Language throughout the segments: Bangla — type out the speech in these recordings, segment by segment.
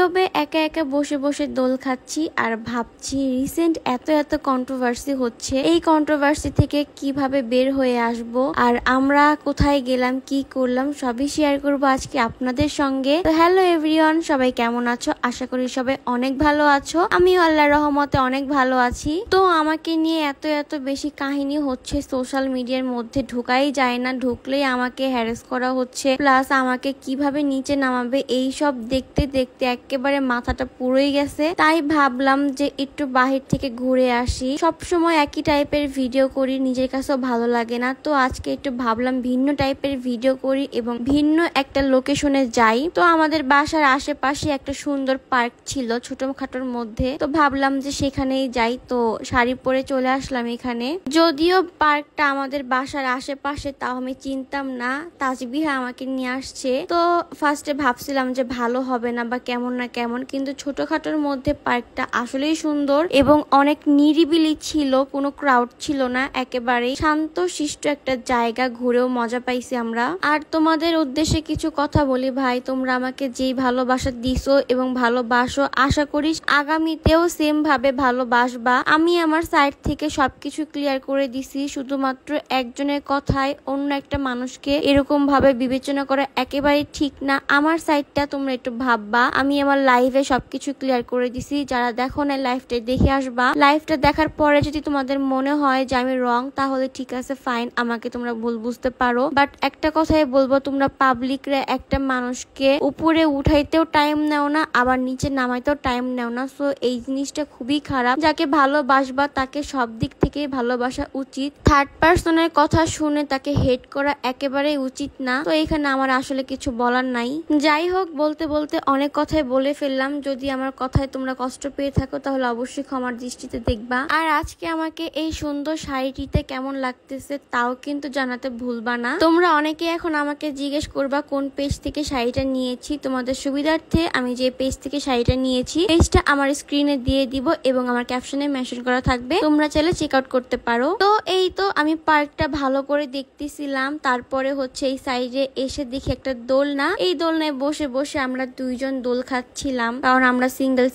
নীরবে একা একা বসে বসে দোল খাচ্ছি আর ভাবছি রিসেন্ট এত কন্ট্রোভার্সি হচ্ছে, এই কন্ট্রোভার্সি থেকে কিভাবে বের হয়ে আসব আর আমরা কোথায় গেলাম কি করলাম সবই শেয়ার করব আজকে আপনাদের সঙ্গে। তো হ্যালো এভরিওয়ান, সবাই কেমন আছো? আশা করি সবাই অনেক ভালো আছো। আমিও আল্লাহর রহমতে অনেক ভালো আছি। তো আমাকে নিয়ে এত বেশি কাহিনী হচ্ছে, সোশ্যাল মিডিয়ার মধ্যে ঢোকাই যায় না, ঢুকলেই আমাকে হ্যারাস করা হচ্ছে, প্লাস আমাকে কিভাবে নিচে নামাবে এই সব দেখতে দেখতে একেবারে মাথাটা পুরোই গেছে। তাই ভাবলাম যে একটু বাহির থেকে ঘুরে আসি, সব সময় একই টাইপের ভিডিও করি, নিজের কাছেও ভালো লাগে না। তো আজকে একটু ভাবলাম ভিন্ন টাইপের ভিডিও করি এবং ভিন্ন একটা লোকেশনে যাই। তো আমাদের বাসার আশেপাশে একটা সুন্দর পার্ক ছিল ছোটখাটোর মধ্যে, তো ভাবলাম যে সেখানেই যাই। তো শাড়ি পরে চলে আসলাম এখানে। যদিও পার্কটা আমাদের বাসার আশেপাশে, তাও আমি চিনতাম না, তাজবিহা আমাকে নিয়ে আসছে। তো ফার্স্টে ভাবছিলাম যে ভালো হবে না বা কেমন না কেমন, কিন্তু ছোটখাটোর মধ্যে পার্কটা আসলেই সুন্দর এবং অনেক নিরিবিলি ছিল, কোনো ক্রাউড ছিল না, একেবারে শান্ত শিষ্ট একটা জায়গা, ঘুরেও মজা পাইছি আমরা। আর তোমাদের উদ্দেশ্যে কিছু কথা বলি ভাই, তোমরা আমাকে যেই ভালোবাসা দিছো এবং ভালোবাসো, আশা করি আগামীতেও সেম ভাবে ভালোবাসবা। আমি আমার সাইড থেকে সবকিছু ক্লিয়ার করে দিছি, শুধুমাত্র একজনের কথায় অন্য একটা মানুষকে এরকম ভাবে বিবেচনা করা একেবারে ঠিক না। আমার সাইডটা তোমরা একটু ভাববা। আমি আমার লাইভে সবকিছু ক্লিয়ার করে দিছি, যারা দেখো না লাইভটা দেখে আসবা। লাইভটা দেখার পরে যদি তোমাদের মনে হয় যে আমি রং, তাহলে ঠিক আছে, ফাইন, আমাকে তোমরা ভুল বুঝতে পারো। বাট একটা কথাই বলবো, তোমরা পাবলিকরা একটা মানুষকে উপরে উঠাইতেও টাইম নেও না, আবার নিচে নামাইতেও টাইম নেও না। সো এই জিনিসটা খুবই খারাপ। যাকে ভালোবাসবা তাকে সব দিক থেকে ভালোবাসা উচিত। থার্ড পার্সনের কথা শুনে তাকে হেট করা একেবারেই উচিত না। তো এখানে আমার আসলে কিছু বলার নাই। যাই হোক, বলতে বলতে অনেক কথাই বলে ফেললাম। যদি আমার কথায় তোমরা কষ্ট পেয়ে থাকো তাহলে অবশ্যই ক্ষমার দৃষ্টিতে দেখবা। আর আজকে আমাকে এই সুন্দর শাড়িটিতে কেমন লাগতেছে তাও কিন্তু জানাতে ভুলবা না। তোমরা অনেকে এখন আমাকে জিজ্ঞেস করবা কোন পেজ থেকে শাড়িটা নিয়েছি। তোমাদের সুবিধার্থে আমি যে পেজ থেকে শাড়িটা নিয়েছি, পেজটা আমার স্ক্রিনে দিয়ে দিব এবং আমার ক্যাপশনে মেনশন করা থাকবে, তোমরা চাইলে চেক আউট করতে পারো। তো এই তো আমি পার্কটা ভালো করে দেখতেছিলাম, তারপরে হচ্ছে এই সাইডে এসে দেখি একটা দোলনা। এই দোলনায় বসে বসে আমরা দুইজন দোল খাচ্ছিলাম, কারণ আমরা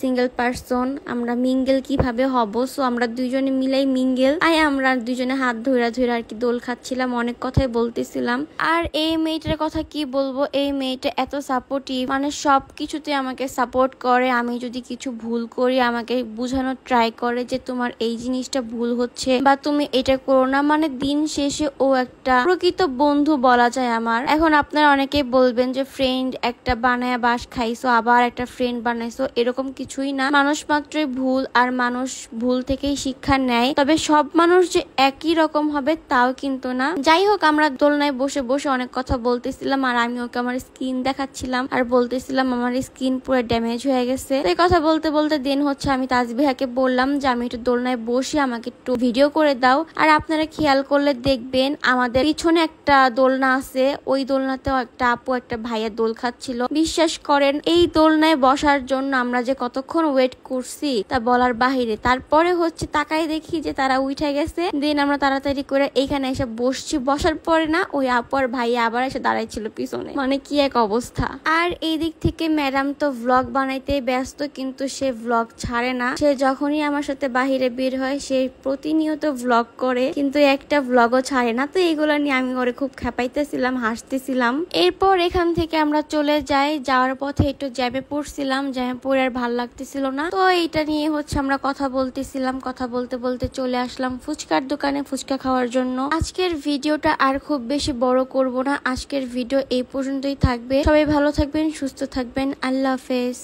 সিঙ্গেল পার্সন, আমরা মিঙ্গেল কিভাবে হব। সো আমরা দুইজনে মিলাই মিঙ্গেল, আমরা দুইজনে হাত ধরে আর কি দোল খাচ্ছিলাম, অনেক কথাই বলতেছিলাম। আর এই মেয়েটার কথা কি বলবো, এই মেয়েটা এত সাপোর্টিভ, মানে সবকিছুতে আমাকে সাপোর্ট করে। আমি যদি কিছু ভুল করি আমাকে বুঝানোর ট্রাই করে যে তোমার এই জিনিসটা ভুল হচ্ছে বা তুমি এটা করো না। মানে দিন শেষে ও একটা প্রকৃত বন্ধু বলা যায় আমার। এখন আপনারা অনেকেই বলবেন যে ফ্রেন্ড একটা বানায় বাস খাইছো, আবার একটা ফ্রেন্ড বানাইছো, এরকম কিছুই না। মানুষ মাত্রই ভুল, আর মানুষ ভুল থেকেই শিক্ষা নেয়। তবে সব মানুষ যে একই রকম হবে তাও কিন্তু না। যাই হোক, আমরা দোলনায় বসে বসে অনেক কথা বলতেছিলাম, আর আমি ওকে আমার স্কিন দেখাচ্ছিলাম আর বলতেছিলাম আমার স্কিন পুরো ড্যামেজ হয়ে গেছে। এই কথা বলতে বলতে দেন হচ্ছে আমি তাজবিহাকে বললাম যে আমি একটু দোলনায় বসে আমাকে একটু ভিডিও করে দাও। আর আপনারা খেয়াল করলে দেখবেন আমাদের পিছনে একটা দোলনা আছে, ওই দোলনাতেও একটা আপু একটা ভাইয়া দোল খাচ্ছিল। বিশ্বাস করেন এই দোলনায় বসার জন্য আমরা যে কতক্ষণ ওয়েট করছি তা বলার বাহিরে। তারপরে হচ্ছে তাকাই দেখি যে তারা উঠে গেছে, দেন আমরা তাড়াতাড়ি করে এইখানে এসে বসছি। বসার পরে না ওই আপু আর ভাইয়া আবার এসে দাঁড়াইছিল পিছনে, মানে কি এক অবস্থা। আর এই দিক থেকে ম্যাডাম তো ভ্লগ বানাইতে ব্যস্ত, কিন্তু সে ভ্লগ ছাড়ে না। সে যখনই আমার সাথে বাহিরে বের হয় সে প্রতিনিয়ত ভ্লগ করে, কিন্তু একটা ভ্লগও ছাড়ে না। তো এইগুলো নিয়ে আমি ওরে খুব খেপাইতেছিলাম, হাসতেছিলাম। এরপর এখান থেকে আমরা চলে যাই। যাওয়ার পথে একটু জ্যামে পড়ছিলাম, জ্যামে পড়ে আর ভাল লাগতেছিল না। তো এইটা নিয়ে হচ্ছে আমরা কথা বলতেছিলাম, কথা বলতে বলতে চলে আসলাম ফুচকার দোকানে ফুচকা খাওয়ার জন্য। আজকের ভিডিওটা আর খুব বেশি বড় করব না, আজকের ভিডিও এই পর্যন্তই থাকবে। সবাই ভালো থাকবেন, সুস্থ থাকবেন, আল্লাহ হাফেজ।